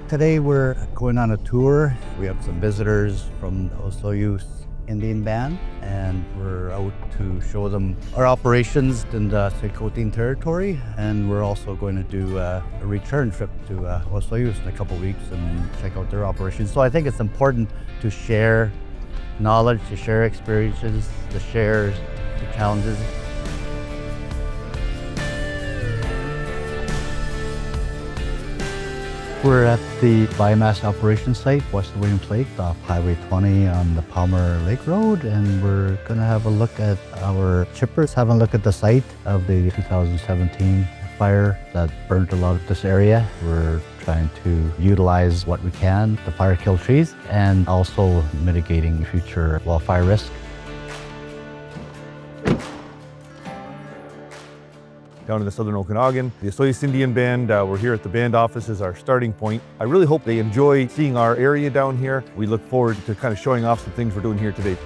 Today we're going on a tour. We have some visitors from the Osoyoos Indian Band, and we're out to show them our operations in the Chilcotin territory, and we're also going to do a return trip to Osoyoos in a couple of weeks and check out their operations. So I think it's important to share knowledge, to share experiences, to share the challenges. We're at the biomass operations site, west of William Lake, off Highway 20 on the Palmer Lake Road, and we're going to have a look at our chippers, have a look at the site of the 2017 fire that burned a lot of this area. We're trying to utilize what we can to fire kill trees and also mitigating future wildfire risk. Down in the southern Okanagan, the Osoyoos Indian Band. We're here at the band office as our starting point. I really hope they enjoy seeing our area down here. We look forward to kind of showing off some things we're doing here today.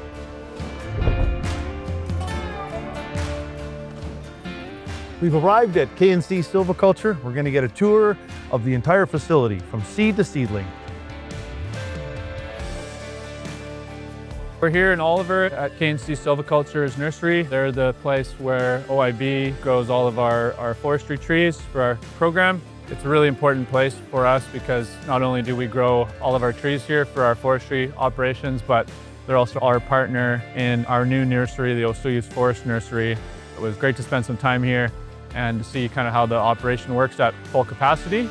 We've arrived at K&C Silviculture. We're going to get a tour of the entire facility from seed to seedling. We're here in Oliver at K&C Silviculture's nursery. They're the place where OIB grows all of our forestry trees for our program. It's a really important place for us because not only do we grow all of our trees here for our forestry operations, but they're also our partner in our new nursery, the Osoyoos Forest Nursery. It was great to spend some time here and to see kind of how the operation works at full capacity.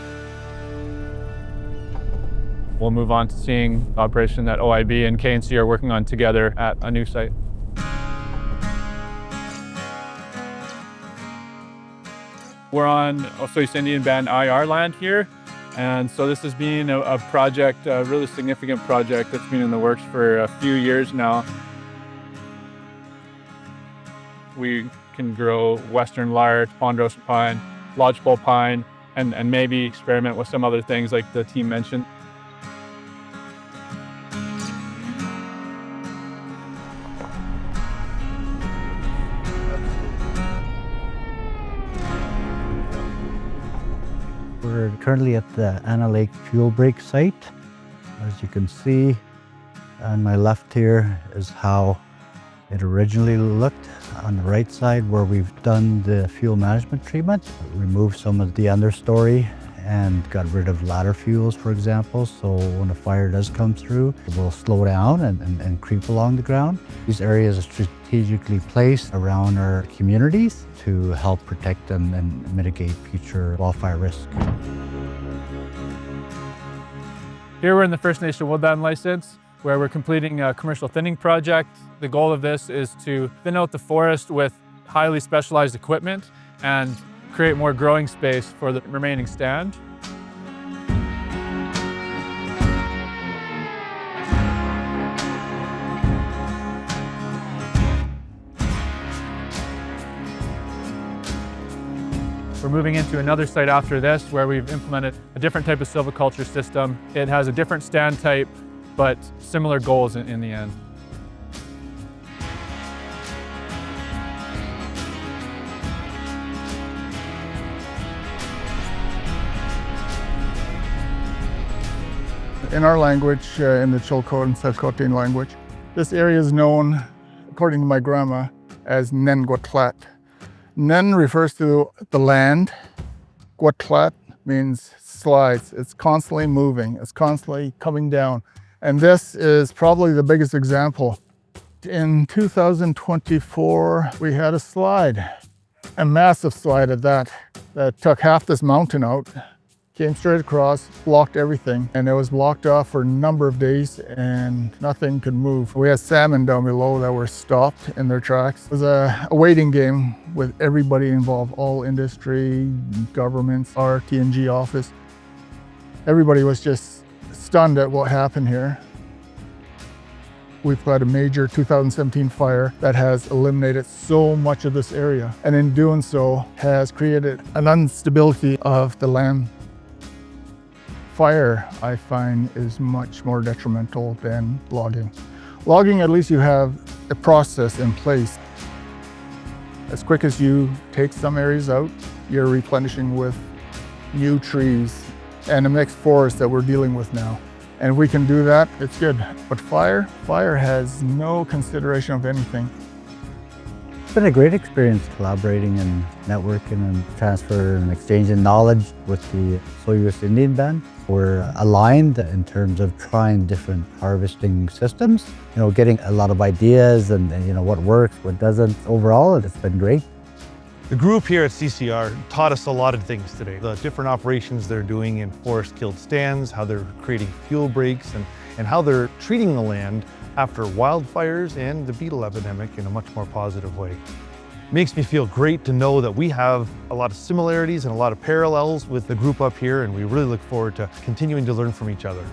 We'll move on to seeing the operation that OIB and K&C are working on together at a new site. We're on Osoyoos Indian Band IR land here, and so this has been a project, a really significant project that's been in the works for a few years now. We can grow western larch, ponderosa pine, lodgepole pine, and maybe experiment with some other things like the team mentioned. We're currently at the Anna Lake fuel break site. As you can see on my left here is how it originally looked. On the right side where we've done the fuel management treatment, removed some of the understory and got rid of ladder fuels, for example, so when a fire does come through, it will slow down and creep along the ground. These areas are strategically placed around our communities to help protect and mitigate future wildfire risk. Here we're in the First Nation woodland license, where we're completing a commercial thinning project. The goal of this is to thin out the forest with highly specialized equipment and create more growing space for the remaining stand. We're moving into another site after this where we've implemented a different type of silviculture system. It has a different stand type, but similar goals in the end. In our language, in the Chilcotin language, this area is known, according to my grandma, as Nk'Mip. Nen refers to the land. Gwatlat means slides. It's constantly moving. It's constantly coming down. And this is probably the biggest example. In 2024, we had a slide, a massive slide at that took half this mountain out. Came straight across, blocked everything, and it was blocked off for a number of days and nothing could move. We had salmon down below that were stopped in their tracks. It was a waiting game with everybody involved, all industry, governments, our T&G office. Everybody was just stunned at what happened here. We've had a major 2017 fire that has eliminated so much of this area, and in doing so has created an instability of the land. Fire, I find, is much more detrimental than logging. Logging, at least you have a process in place. As quick as you take some areas out, you're replenishing with new trees and a mixed forest that we're dealing with now. And if we can do that, it's good. But fire has no consideration of anything. It's been a great experience collaborating and networking and transfer and exchanging knowledge with the Osoyoos Indian Band. We're aligned in terms of trying different harvesting systems, getting a lot of ideas and what works, what doesn't. Overall, it's been great. The group here at CCR taught us a lot of things today. The different operations they're doing in forest killed stands, how they're creating fuel breaks, and how they're treating the land after wildfires and the beetle epidemic in a much more positive way. It makes me feel great to know that we have a lot of similarities and a lot of parallels with the group up here, and we really look forward to continuing to learn from each other.